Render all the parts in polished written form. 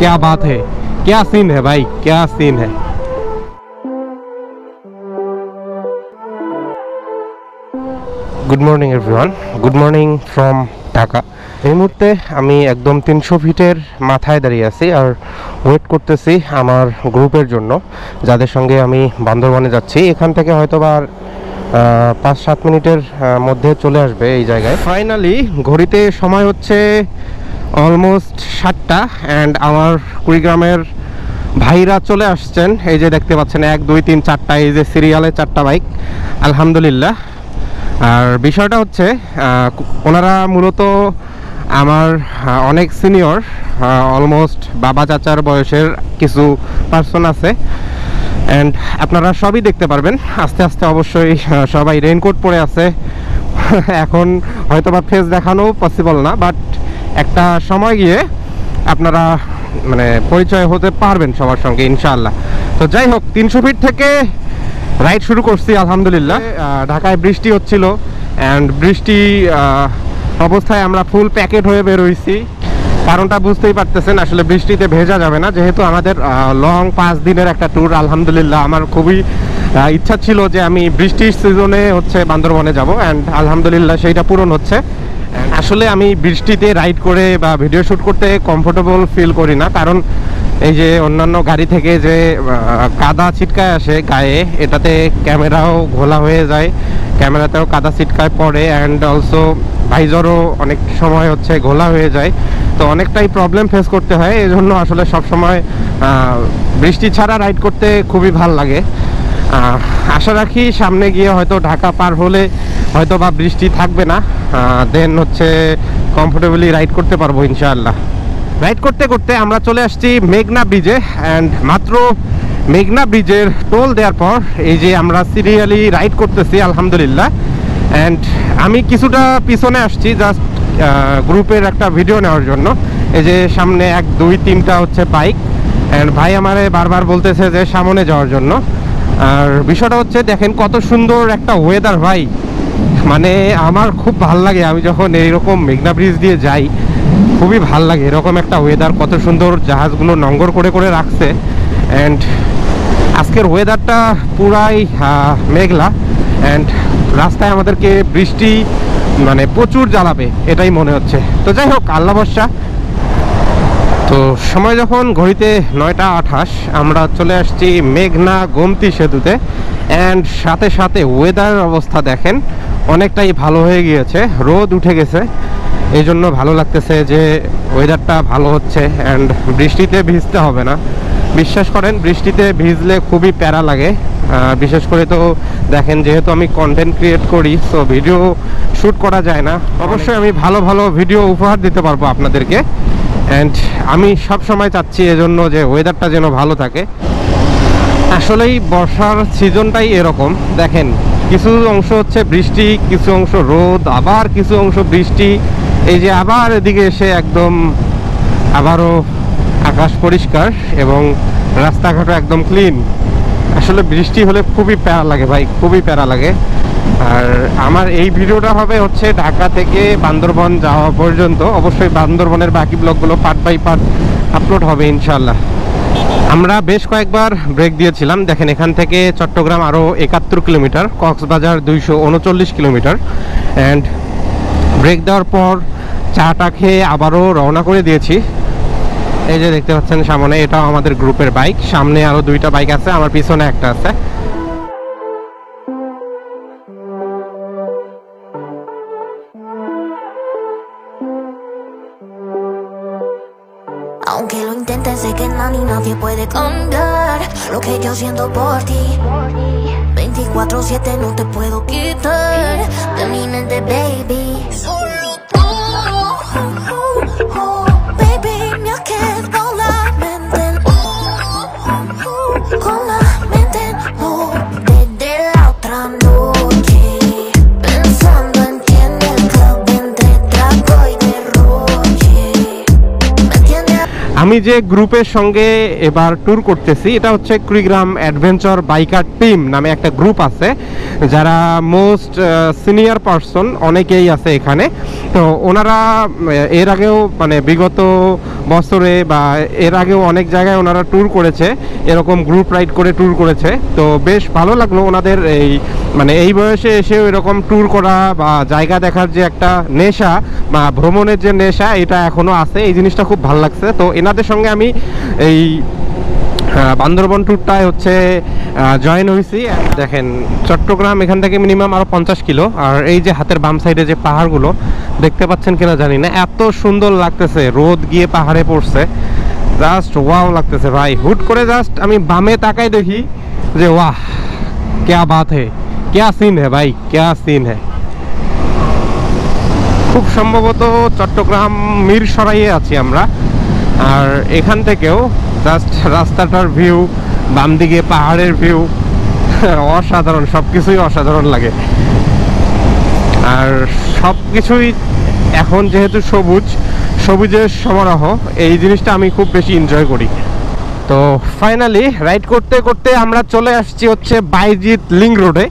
क्या बात है, क्या सीन है भाई, क्या सीन है। Good morning everyone, good morning from Dhaka. এই মুহূর্তে আমি একদম 300 ফিটের মাথায় দাঁড়িয়ে আছি আর ওয়েট করতেছি আমার গ্রুপের জন্য, যাদের সঙ্গে আমি বান্দরবনে যাচ্ছি। এখান থেকে হয়তো বা 5-7 মিনিটের মধ্যে চলে আসবে এই জায়গায়। ফাইনালি ঘড়িতে সময় হচ্ছে অলমোস্ট 7টা অ্যান্ড আমার কুড়িগ্রামের ভাইরা চলে আসছেন। এই যে দেখতে পাচ্ছেন 1, 2, 3, 4টা, এই যে সিরিয়ালে 4টা বাইক, আলহামদুলিল্লাহ। আর বিষয়টা হচ্ছে ওনারা মূলত আমার অনেক সিনিয়র, অলমোস্ট বাবা চাচার বয়সের কিছু পার্সন আছে অ্যান্ড আপনারা সবই দেখতে পারবেন আস্তে আস্তে। অবশ্যই সবাই রেইনকোট পরে আছে। এখন হয়তো বা ফেস দেখানো পসিবল না, বাট একটা সময় গিয়ে আপনারা মানে পরিচয় হতে পারবেন সবার সঙ্গে ইনশাআল্লাহ। তো যাই হোক, 300 ফিট থেকে রাইড শুরু করছি আলহামদুলিল্লাহ। ঢাকায় বৃষ্টি হচ্ছিল অ্যান্ড বৃষ্টি অবস্থায় আমরা ফুল প্যাকেট হয়ে বের হয়েছি। কারণটা বুঝতেই পারতেছেন, আসলে বৃষ্টিতে ভেজা যাবে না, যেহেতু আমাদের লং 5 দিনের একটা ট্যুর। আলহামদুলিল্লাহ আমার খুবই ইচ্ছা ছিল যে আমি বৃষ্টির সিজনে হচ্ছে বান্দরবনে যাব অ্যান্ড আলহামদুলিল্লাহ সেইটা পূরণ হচ্ছে। আসলে আমি বৃষ্টিতে রাইড করে বা ভিডিও শ্যুট করতে কমফোর্টেবল ফিল করি না, কারণ এই যে অন্যান্য গাড়ি থেকে যে কাদা ছিটকায় আসে গায়ে, এটাতে ক্যামেরাও ঘোলা হয়ে যায়, ক্যামেরাতেও কাদা ছিটকায় পড়ে অ্যান্ড অলসো ভাইজরও অনেক সময় হচ্ছে ঘোলা হয়ে যায়। তো অনেকটাই প্রবলেম ফেস করতে হয়। এই জন্য আসলে সবসময় বৃষ্টি ছাড়া রাইড করতে খুবই ভাল লাগে। আশা রাখি সামনে গিয়ে হয়তো ঢাকা পার হলে হয়তো বা বৃষ্টি থাকবে না, দেন হচ্ছে কমফোর্টেবলি রাইড করতে পারবো ইনশাআল্লাহ। রাইড করতে করতে আমরা চলে আসছি মেঘনা ব্রিজে অ্যান্ড মাত্র মেঘনা ব্রিজের টোল দেওয়ার পর এই যে আমরা সিরিয়ালি রাইড করতেছি আলহামদুলিল্লাহ। অ্যান্ড আমি কিছুটা পিছনে আসছি জাস্ট গ্রুপের একটা ভিডিও নেওয়ার জন্য। এই যে সামনে 1, 2, 3টা হচ্ছে বাইক অ্যান্ড ভাই আমারে বারবার বলতেছে যে সামনে যাওয়ার জন্য। আর বিষয়টা হচ্ছে দেখেন কত সুন্দর একটা ওয়েদার ভাই, মানে আমার খুব ভাল লাগে। আমি যখন এইরকম মেঘনা ব্রিজ দিয়ে যাই খুবই ভাল লাগে, এরকম একটা ওয়েদার, কত সুন্দর জাহাজগুলো নঙ্গর করে করে রাখছে। অ্যান্ড আজকের ওয়েদারটা পুরাই মেঘলা অ্যান্ড রাস্তায় আমাদেরকে বৃষ্টি মানে প্রচুর জ্বালাবে এটাই মনে হচ্ছে। তো যাই হোক, আল্লাহ ভরসা। তো সময় যখন ঘড়িতে 9টা 28, আমরা চলে আসছি মেঘনা গোমতী সেতুতে অ্যান্ড সাথে সাথে ওয়েদারের অবস্থা দেখেন অনেকটাই ভালো হয়ে গিয়েছে, রোদ উঠে গেছে। এই জন্য ভালো লাগতেছে যে ওয়েদারটা ভালো হচ্ছে অ্যান্ড বৃষ্টিতে ভিজতে হবে না। বিশ্বাস করেন বৃষ্টিতে ভিজলে খুবই প্যারা লাগে, বিশেষ করে তো দেখেন যেহেতু আমি কন্টেন্ট ক্রিয়েট করি, সো ভিডিও শ্যুট করা যায় না। অবশ্যই আমি ভালো ভালো ভিডিও উপহার দিতে পারবো আপনাদেরকে অ্যান্ড আমি সব সময় চাচ্ছি এজন্য যে ওয়েদারটা যেন ভালো থাকে। আসলেই বর্ষার সিজনটাই এরকম, দেখেন কিছু অংশ হচ্ছে বৃষ্টি, কিছু অংশ রোদ, আবার কিছু অংশ বৃষ্টি, এই যে আবার এদিকে এসে একদম আবারও আকাশ পরিষ্কার এবং রাস্তাঘাটও একদম ক্লিন। আসলে বৃষ্টি হলে খুবই প্যারা লাগে ভাই, খুবই প্যারা লাগে। আর আমার এই ভিডিওটা হবে হচ্ছে ঢাকা থেকে বান্দরবন যাওয়া পর্যন্ত। অবশ্যই বান্দরবনের বাকি ব্লগগুলো পার্ট বাই পার্ট আপলোড হবে ইনশাআল্লাহ। আমরা বেশ কয়েকবার ব্রেক দিয়েছিলাম, দেখেন এখান থেকে চট্টগ্রাম আরও 71 kilometre, Cox's Bazar 239 kilometre and break দেওয়ার পর চাটা খেয়ে আবারও রওনা করে দিয়েছি। এই যে দেখতে পাচ্ছেন সামনে, এটাও আমাদের গ্রুপের বাইক, সামনে আরও 2টা বাইক আছে, আমার পিছনে একটা আছে। Aunque lo intentes, sé que nadie puede cambiar lo que yo siento por ti. 24/7 no te puedo quitar de mi mente, baby. Solo tú, baby, me ha quedado la mente, con la mente, no, desde la otra noche, pensando en ti en el club entre trago y derroche. ¿Me entiendes? আমি যে গ্রুপের সঙ্গে এবার tour করতেছি এটা হচ্ছে Kurigram adventure biker team নামে একটা গ্রুপ আছে, যারা মোস্ট সিনিয়র পারসন অনেকেই আছে এখানে। তো ওনারা এর আগেও মানে বিগত বছরে বা এর আগেও অনেক জায়গায় ওনারা ট্যুর করেছে, এরকম গ্রুপ রাইড করে ট্যুর করেছে। তো বেশ ভালো লাগলো ওনাদের এই মানে এই বয়সে এসেও এরকম ট্যুর করা বা জায়গা দেখার যে একটা নেশা বা ভ্রমণের যে নেশা, এটা এখনও আছে। এই জিনিসটা খুব ভালো লাগছে। তো এনাদের সঙ্গে আমি এই বান্দরবন ট্যুরটায় হচ্ছে জয়েন হয়েছি। দেখেন চট্টগ্রাম এখান থেকে মিনিমাম আরও 50 কিলো। আর এই যে হাতের বাম সাইডে যে পাহাড়গুলো দেখতে পাচ্ছেন কিনা জানি না, এত সুন্দর লাগতেছে, রোদ গিয়ে পাহাড়ে পড়ছে, জাস্ট ওয়াও লাগতেছে ভাই। হুট করে জাস্ট আমি বামে তাকাই দেখি যে ওয়াহ ক্যা বাত হে, ক্যা সিন হে ভাই, ক্যা সিন হে। খুব সম্ভবত চট্টগ্রাম মিরসরাইয়ে আছি আমরা। আর এখান থেকেও জাস্ট রাস্তাটার ভিউ, বাম দিকে পাহাড়ের ভিউ, অসাধারণ, সব কিছুই অসাধারণ লাগে। আর সব কিছুই এখন যেহেতু সবুজের সমারোহ, এই জিনিসটা আমি খুব বেশি এনজয় করি। তো ফাইনালি রাইড করতে করতে আমরা চলে আসছি হচ্ছে বাইজিৎ লিংক রোডে।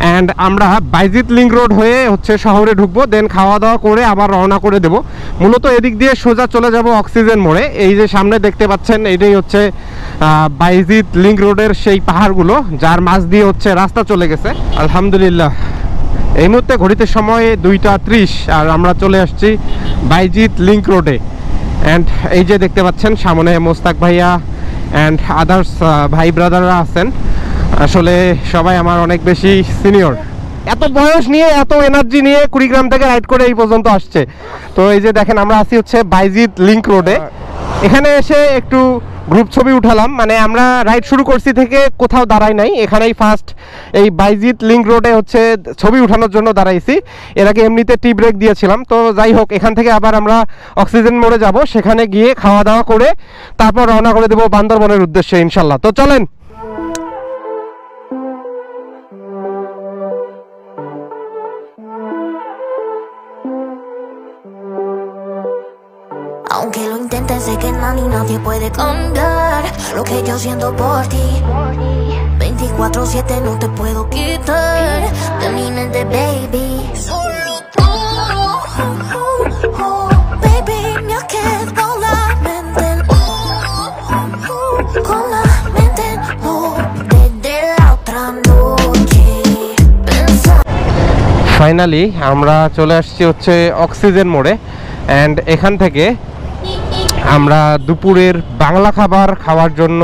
অ্যান্ড আমরা বাইজিৎ লিংক রোড হয়ে হচ্ছে শহরে ঢুকবো, দেন খাওয়া দাওয়া করে আবার রওনা করে দেব। মূলত এদিক দিয়ে সোজা চলে যাব অক্সিজেন মোড়ে। এই যে সামনে দেখতে পাচ্ছেন, এইটাই হচ্ছে বাইজিৎ লিংক রোডের সেই পাহাড়গুলো, যার মাঝ দিয়ে হচ্ছে রাস্তা চলে গেছে। আলহামদুলিল্লাহ এই মুহূর্তে ঘড়িতে সময় 2:30 আর আমরা চলে আসছি বাইজিৎ লিংক রোডে। অ্যান্ড এই যে দেখতে পাচ্ছেন সামনে মোস্তাক ভাইয়া অ্যান্ড আদার্স ভাই ব্রাদাররা আছেন। আসলে সবাই আমার অনেক বেশি সিনিয়র, এত বয়স নিয়ে এত এনার্জি নিয়ে কুড়িগ্রাম থেকে রাইড করে এই পর্যন্ত আসছে। তো এই যে দেখেন আমরা আছি হচ্ছে বাইজিৎ লিংক রোডে। এখানে এসে একটু গ্রুপ ছবি উঠালাম, মানে আমরা রাইড শুরু করছি থেকে কোথাও দাঁড়াই নাই, এখানেই ফার্স্ট এই বাইজিৎ লিংক রোডে হচ্ছে ছবি উঠানোর জন্য দাঁড়াইছি। এর আগে এমনিতে টি ব্রেক দিয়েছিলাম। তো যাই হোক, এখান থেকে আবার আমরা অক্সিজেন মোড়ে যাব, সেখানে গিয়ে খাওয়া দাওয়া করে তারপর রওনা করে দেবো বান্দরবনের উদ্দেশ্যে ইনশাল্লাহ। তো চলেন। Aunque lo intentes, sé que nadie puede cambiar lo que yo siento por ti. 24/7 no te puedo quitar de mi mente, baby. Solo tú, baby, me ha quedado la mente, con la mente, no, desde la otra noche. Finally আমরা চলে আসছি হচ্ছে oxygen মোড়ে। And এখান থেকে আমরা দুপুরের বাংলা খাবার খাওয়ার জন্য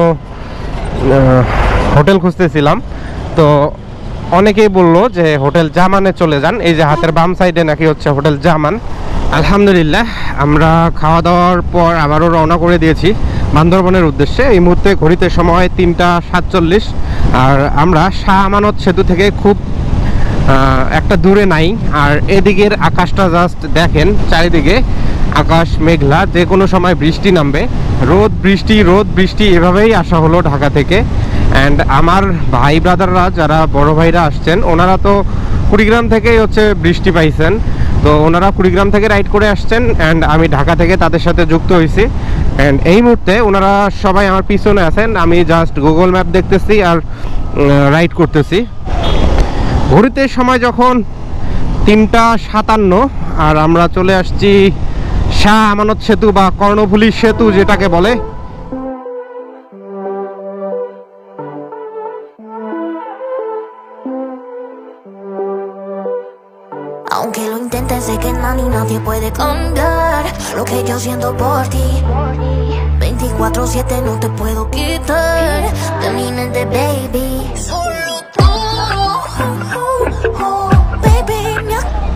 হোটেল খুঁজতেছিলাম। তো অনেকেই বললো যে হোটেল জামানে চলে যান, এই যে হাতের বাম সাইডে নাকি হচ্ছে হোটেল জামান। আলহামদুলিল্লাহ আমরা খাওয়া দাওয়ার পর আবারও রওনা করে দিয়েছি বান্দরবনের উদ্দেশ্যে। এই মুহূর্তে ঘড়িতে সময় 3:47 আর আমরা শাহ আমানত সেতু থেকে খুব একটা দূরে নাই। আর এদিকের আকাশটা জাস্ট দেখেন, চারিদিকে আকাশ মেঘলা, যে কোনো সময় বৃষ্টি নামবে, রোদ বৃষ্টি এভাবেই আসা হলো ঢাকা থেকে। অ্যান্ড আমার ভাই ব্রাদাররা যারা বড় ভাইরা আসছেন, ওনারা তো কুড়িগ্রাম থেকেই হচ্ছে বৃষ্টি পাইছেন। তো ওনারা কুড়িগ্রাম থেকে রাইড করে আসছেন অ্যান্ড আমি ঢাকা থেকে তাদের সাথে যুক্ত হয়েছি। অ্যান্ড এই মুহূর্তে ওনারা সবাই আমার পিছনে আছেন, আমি জাস্ট গুগল ম্যাপ দেখতেছি আর রাইড করতেছি। ঘড়িতে সময় যখন 3:57 আর আমরা চলে আসছি শাহ আমানত সেতু বা কর্ণফুলী সেতু যেটাকে বলে। Aunque lo intentes, sé que nadie puede cambiar lo que yo siento por ti. 24/7 no te puedo quitar de mi mente, baby. Solo tú, baby,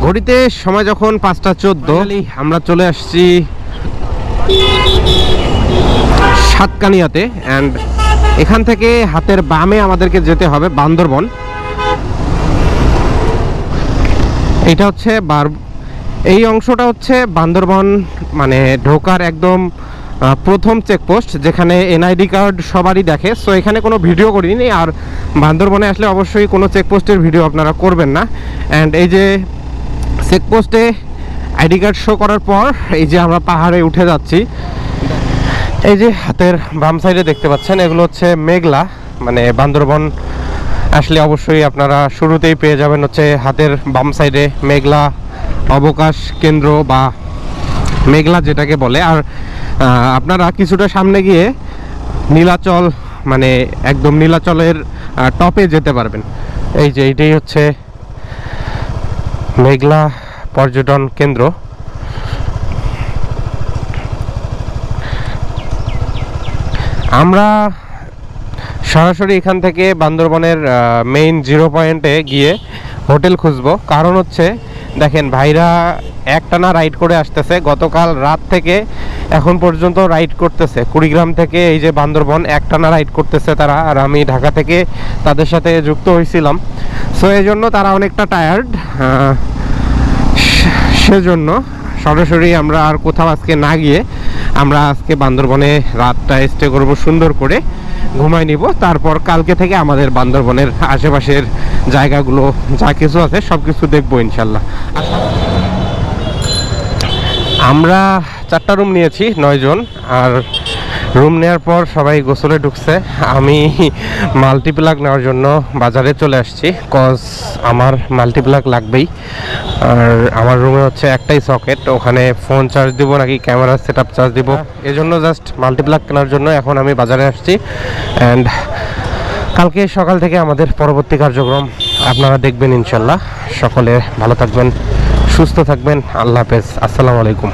ঘড়িতে সময় যখন 5:14 আমরা চলে আসছি সাতকানিয়াতে। অ্যান্ড এখান থেকে হাতের বামে আমাদেরকে যেতে হবে বান্দরবন। এইটা হচ্ছে এই অংশটা হচ্ছে বান্দরবন মানে ঢোকার একদম প্রথম চেকপোস্ট, যেখানে এনআইডি কার্ড সবারই দেখে। সো এখানে কোনো ভিডিও করিনি, আর বান্দরবনে আসলে অবশ্যই কোনো চেকপোস্টের ভিডিও আপনারা করবেন না। অ্যান্ড এই যে চেকপোস্টে আইডি কার্ড শো করার পর এই যে আমরা পাহাড়ে উঠে যাচ্ছি। এই যে হাতের বাম সাইডে দেখতে পাচ্ছেন, এগুলো হচ্ছে মেঘলা, মানে বান্দরবন আসলে অবশ্যই আপনারা শুরুতেই পেয়ে যাবেন হচ্ছে হাতের বাম সাইডে মেঘলা অবকাশ কেন্দ্র বা মেঘলা যেটাকে বলে। আর আপনারা কিছুটা সামনে গিয়ে নীলাচল, মানে একদম নীলাচলের টপে যেতে পারবেন। এই যে এইটাই হচ্ছে মেঘলা পর্যটন কেন্দ্র। আমরা সরাসরি এখান থেকে বান্দরবনের মেইন 0 পয়েন্টে গিয়ে হোটেল খুঁজবো। কারণ হচ্ছে দেখেন ভাইরা একটানা রাইড করে আসতেছে, গতকাল রাত থেকে এখন পর্যন্ত রাইড করতেছে। কুড়িগ্রাম থেকে এই যে বান্দরবন একটানা রাইড করতেছে তারা, আর আমি ঢাকা থেকে তাদের সাথে যুক্ত হয়েছিলাম। সো এই জন্য তারা অনেকটা টায়ার্ড, সেজন্য সরাসরি আমরা আর কোথাও আজকে না গিয়ে আমরা আজকে বান্দরবনে রাতটা স্টে করব, সুন্দর করে ঘুমাই নিব। তারপর কালকে থেকে আমাদের বান্দরবনের আশেপাশের জায়গাগুলো যা কিছু আছে সব কিছু দেখবো ইনশাল্লাহ। আমরা 4টা রুম নিয়েছি, 9 জন। আর রুম নেওয়ার পর সবাই গোসলে ঢুকছে। আমি মাল্টিপ্লাগ নেওয়ার জন্য বাজারে চলে আসছি, কজ আমার মাল্টিপ্লাগ লাগবেই। আর আমার রুমে হচ্ছে একটাই সকেট, ওখানে ফোন চার্জ দিব নাকি ক্যামেরা সেট আপ চার্জ দিব, এজন্য জাস্ট মাল্টিপ্লাগ কেনার জন্য এখন আমি বাজারে আসছি। অ্যান্ড কালকে সকাল থেকে আমাদের পরবর্তী কার্যক্রম আপনারা দেখবেন ইনশাল্লাহ। সকলে ভালো থাকবেন, সুস্থ থাকবেন। আল্লাহ হাফেজ, আসসালামু আলাইকুম।